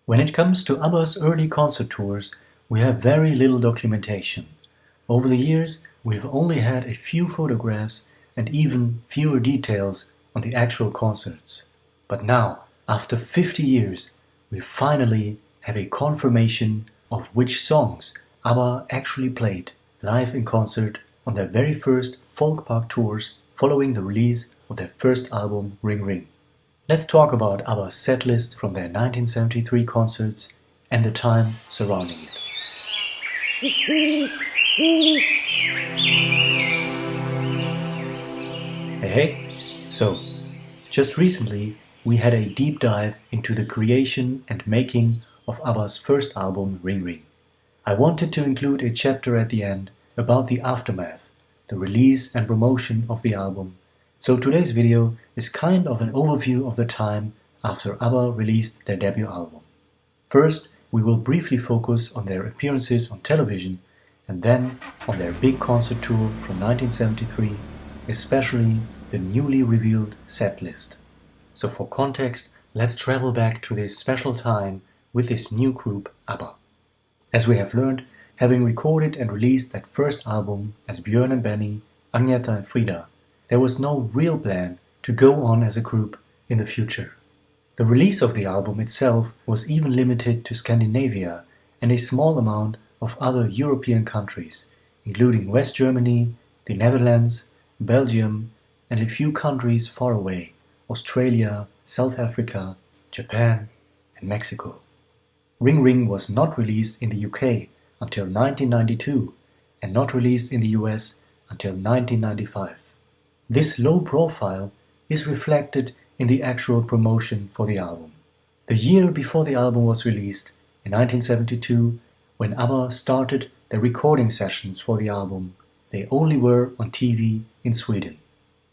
When it comes to ABBA's early concert tours, we have very little documentation. Over the years, we've only had a few photographs and even fewer details on the actual concerts. But now, after 50 years, we finally have a confirmation of which songs ABBA actually played live in concert on their very first Folkpark tours following the release of their first album, Ring Ring. Let's talk about ABBA's setlist from their 1973 concerts and the time surrounding it. Hey, so, just recently we had a deep dive into the creation and making of ABBA's first album, Ring Ring. I wanted to include a chapter at the end about the aftermath, the release and promotion of the album. So today's video is kind of an overview of the time after ABBA released their debut album. First, we will briefly focus on their appearances on television and then on their big concert tour from 1973, especially the newly revealed Setlist. So for context, let's travel back to this special time with this new group, ABBA. As we have learned, having recorded and released that first album as Björn and Benny, Agneta and Frida, there was no real plan to go on as a group in the future. The release of the album itself was even limited to Scandinavia and a small amount of other European countries, including West Germany, the Netherlands, Belgium, and a few countries far away, Australia, South Africa, Japan, and Mexico. Ring Ring was not released in the UK until 1992 and not released in the US until 1995. This low profile is reflected in the actual promotion for the album. The year before the album was released, in 1972, when ABBA started their recording sessions for the album, they only were on TV in Sweden.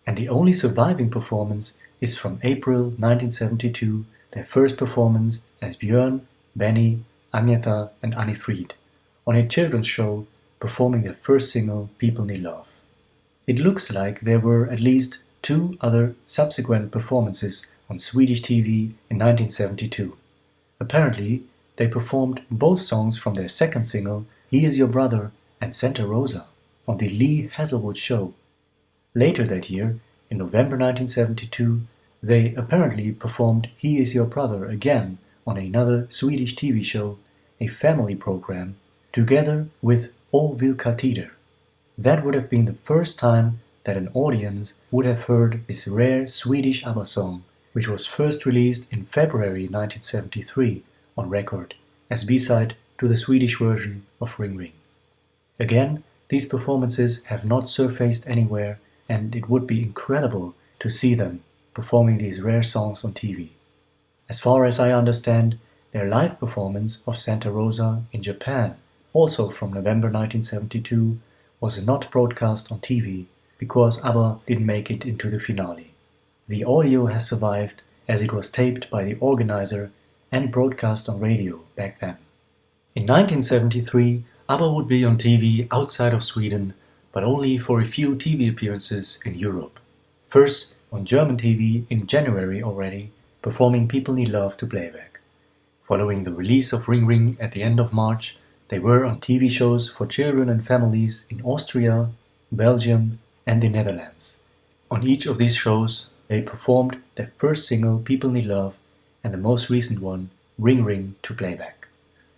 And the only surviving performance is from April 1972, their first performance as Björn, Benny, Agneta and Annie Fried, on a children's show performing their first single, People Need Love. It looks like there were at least 2 other subsequent performances on Swedish TV in 1972. Apparently, they performed both songs from their second single, He Is Your Brother and Santa Rosa, on the Lee Hazelwood show. Later that year, in November 1972, they apparently performed He Is Your Brother again on another Swedish TV show, a family program, together with O Vilka Tider. That would have been the first time that an audience would have heard this rare Swedish ABBA song, which was first released in February 1973 on record as B-side to the Swedish version of Ring Ring. Again, these performances have not surfaced anywhere, and it would be incredible to see them performing these rare songs on TV. As far as I understand, their live performance of Santa Rosa in Japan, also from November 1972, was not broadcast on TV because ABBA didn't make it into the finale. The audio has survived as it was taped by the organizer and broadcast on radio back then. In 1973, ABBA would be on TV outside of Sweden, but only for a few TV appearances in Europe. First on German TV in January already, performing People Need Love to playback. Following the release of Ring Ring at the end of March, they were on TV shows for children and families in Austria, Belgium and the Netherlands. On each of these shows, they performed their first single, People Need Love, and the most recent one, Ring Ring, to playback.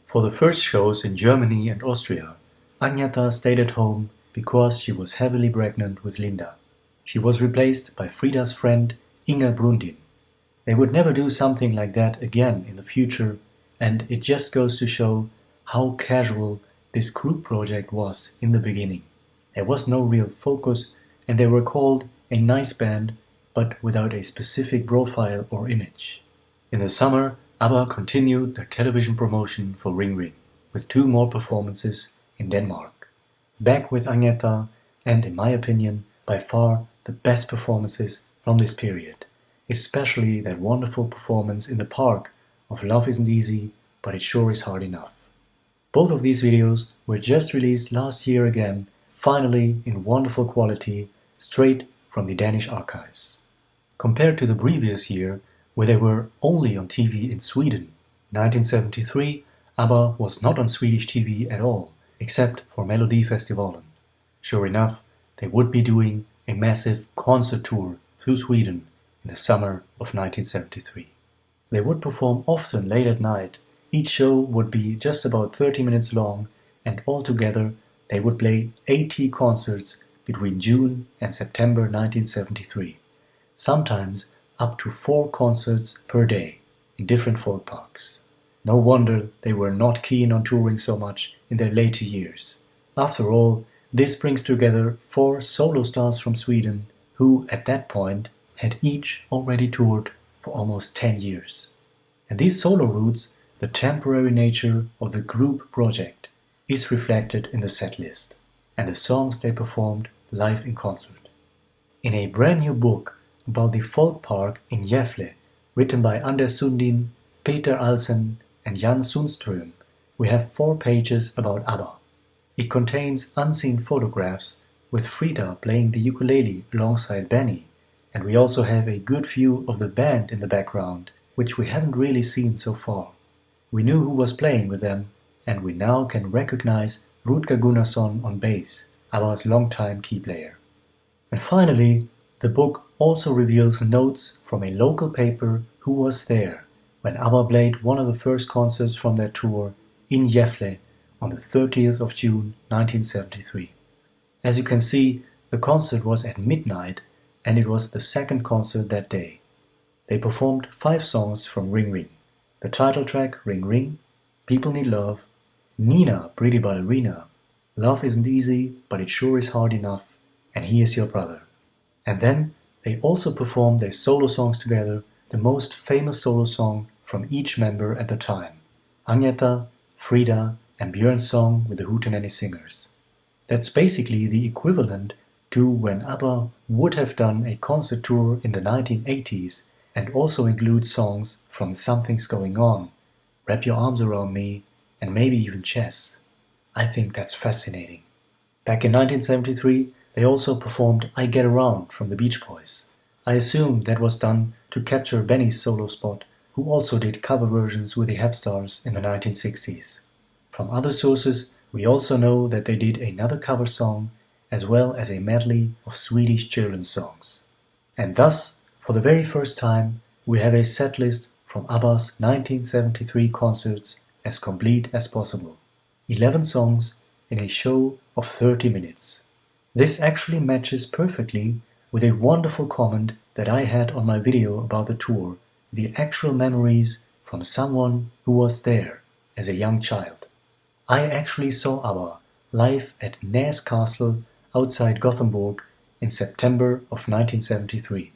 For the first shows in Germany and Austria, Agneta stayed at home because she was heavily pregnant with Linda. She was replaced by Frida's friend Inga Brundin. They would never do something like that again in the future, and it just goes to show how casual this group project was in the beginning. There was no real focus, and they were called a nice band, but without a specific profile or image. In the summer, ABBA continued their television promotion for Ring Ring, with 2 more performances in Denmark. Back with Agneta, and in my opinion, by far the best performances from this period, especially that wonderful performance in the park of Love Isn't Easy, but It Sure Is Hard Enough. Both of these videos were just released last year again, finally in wonderful quality, straight from the Danish archives. Compared to the previous year, where they were only on TV in Sweden, In 1973, ABBA was not on Swedish TV at all, except for Melodifestivalen. Sure enough, they would be doing a massive concert tour through Sweden in the summer of 1973. They would perform often late at night. Each show would be just about 30 minutes long, and altogether they would play 80 concerts between June and September 1973, sometimes up to 4 concerts per day in different folk parks. No wonder they were not keen on touring so much in their later years. After all, this brings together 4 solo stars from Sweden who, at that point, had each already toured for almost 10 years. And these solo routes, the temporary nature of the group project, is reflected in the set list and the songs they performed live in concert. In a brand new book about the Folkpark in Gävle, written by Anders Sundin, Peter Alsen and Jan Sundström, we have 4 pages about ABBA. It contains unseen photographs with Frida playing the ukulele alongside Benny, and we also have a good view of the band in the background, which we haven't really seen so far. We knew who was playing with them, and we now can recognize Rutger Gunnarsson on bass, ABBA's longtime key player. And finally, the book also reveals notes from a local paper who was there when ABBA played one of the first concerts from their tour in Gävle on the 30th of June 1973. As you can see, the concert was at midnight, and it was the second concert that day. They performed 5 songs from Ring Ring: the title track Ring Ring, People Need Love, Nina Pretty Ballerina, Love Isn't Easy but It Sure Is Hard Enough, and He Is Your Brother. And then they also performed their solo songs together, the most famous solo song from each member at the time, Agneta, Frida and Björn's song with the Hootenanny Singers. That's basically the equivalent to when ABBA would have done a concert tour in the 1980s and also include songs from Something's Going On, Wrap Your Arms Around Me, and maybe even Chess. I think that's fascinating. Back in 1973, they also performed I Get Around from the Beach Boys. I assume that was done to capture Benny's solo spot, who also did cover versions with the Hepstars in the 1960s. From other sources, we also know that they did another cover song, as well as a medley of Swedish children's songs. And thus, for the very first time, we have a set list from ABBA's 1973 concerts as complete as possible. 11 songs in a show of 30 minutes. This actually matches perfectly with a wonderful comment that I had on my video about the tour, the actual memories from someone who was there as a young child. I actually saw ABBA live at Näs Castle outside Gothenburg in September of 1973.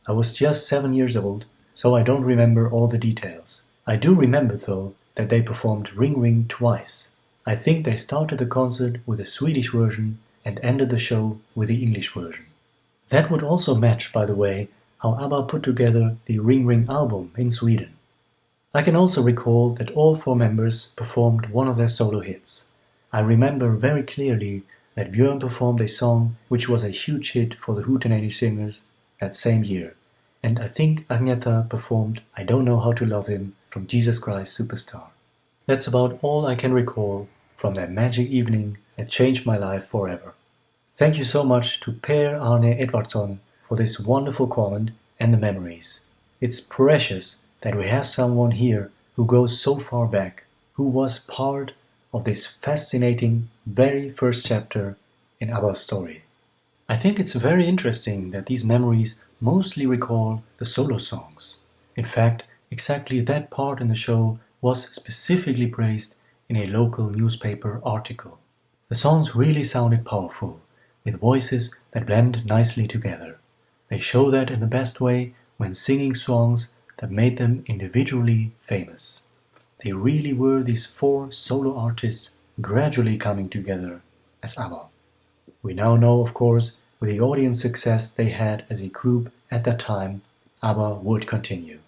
I was just 7 years old, so I don't remember all the details. I do remember though that they performed Ring Ring twice. I think they started the concert with the Swedish version and ended the show with the English version. That would also match, by the way, how ABBA put together the Ring Ring album in Sweden. I can also recall that all 4 members performed one of their solo hits. I remember very clearly that Björn performed a song which was a huge hit for the Hootenanny Singers that same year, and I think Agneta performed I Don't Know How to Love Him from Jesus Christ Superstar. That's about all I can recall from that magic evening that changed my life forever. Thank you so much to Per Arne Edvardsson for this wonderful comment and the memories. It's precious that we have someone here who goes so far back, who was part of this fascinating very first chapter in ABBA's story. I think it's very interesting that these memories mostly recall the solo songs. In fact, exactly that part in the show was specifically praised in a local newspaper article. The songs really sounded powerful, with voices that blend nicely together. They show that in the best way when singing songs that made them individually famous. They really were these 4 solo artists gradually coming together as ABBA. We now know, of course, with the audience success they had as a group at that time, ABBA would continue.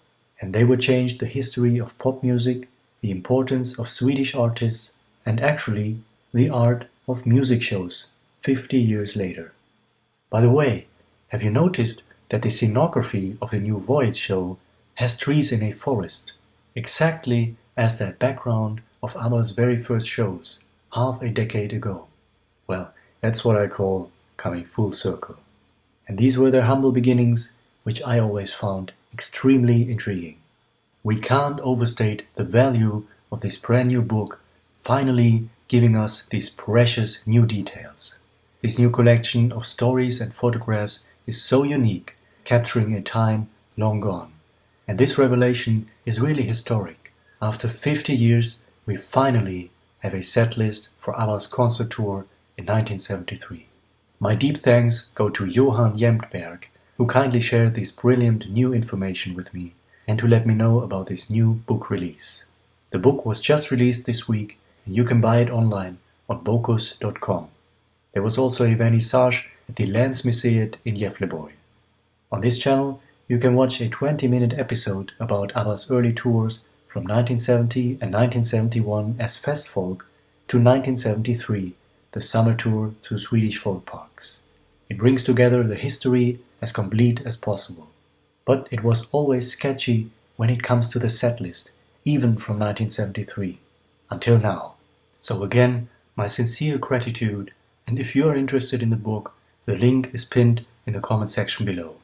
And they would change the history of pop music, the importance of Swedish artists, and actually the art of music shows 50 years later. By the way, have you noticed that the scenography of the new Voyage show has trees in a forest? exactly as that background of ABBA's very first shows, half a decade ago. Well, that's what I call coming full circle. And these were their humble beginnings, which I always found extremely intriguing. We can't overstate the value of this brand new book finally giving us these precious new details. This new collection of stories and photographs is so unique, capturing a time long gone. And this revelation is really historic. After 50 years, we finally have a set list for ABBA's concert tour in 1973. My deep thanks go to Johann Jemtberg, who kindly shared this brilliant new information with me and to let me know about this new book release. The book was just released this week and you can buy it online on bocus.com. There was also a vernissage at the Landsmuseet in Gävleborg. On this channel, you can watch a 20-minute episode about ABBA's early tours from 1970 and 1971 as Festfolk to 1973, the summer tour through Swedish folk parks. It brings together the history as complete as possible. But it was always sketchy when it comes to the set list, even from 1973, until now. So again, my sincere gratitude, and if you are interested in the book, the link is pinned in the comment section below.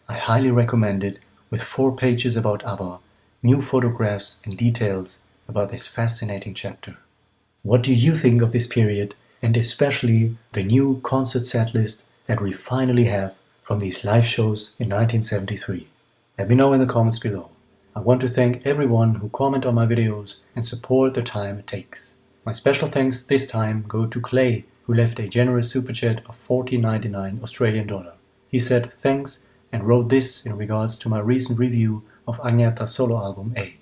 I highly recommend it, with 4 pages about ABBA, new photographs and details about this fascinating chapter. What do you think of this period, and especially the new concert set list that we finally have from these live shows in 1973? Let me know in the comments below. I want to thank everyone who comment on my videos and support the time it takes. My special thanks this time go to Clay, who left a generous super chat of $14.99 Australian dollar. He said thanks and wrote this in regards to my recent review of Agnetha's solo album A.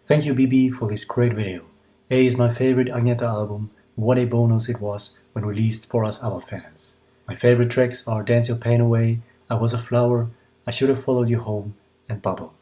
Thank you BB for this great video. A is my favorite Agnetha album. What a bonus it was when released for us ABBA fans. My favorite tracks are Dance Your Pain Away, I Was a Flower, I Should Have Followed You Home, and Bubble.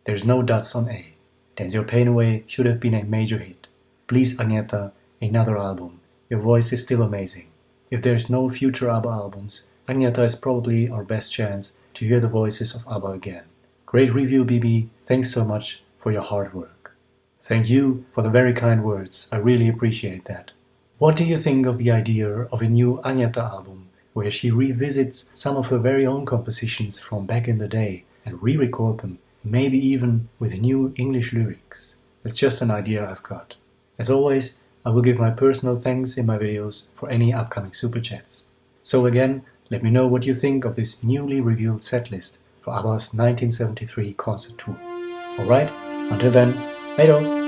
There's no dots on A. Dance Your Pain Away should have been a major hit. Please Agnetha, another album. Your voice is still amazing. If there's no future ABBA albums, Agnetha is probably our best chance to hear the voices of ABBA again. Great review BB, thanks so much for your hard work. Thank you for the very kind words, I really appreciate that. What do you think of the idea of a new Agnetha album, where she revisits some of her very own compositions from back in the day and re-record them, maybe even with new English lyrics? It's just an idea I've got. As always, I will give my personal thanks in my videos for any upcoming super chats. So again, let me know what you think of this newly revealed setlist for ABBA's 1973 concert tour. Alright, until then, hey-do!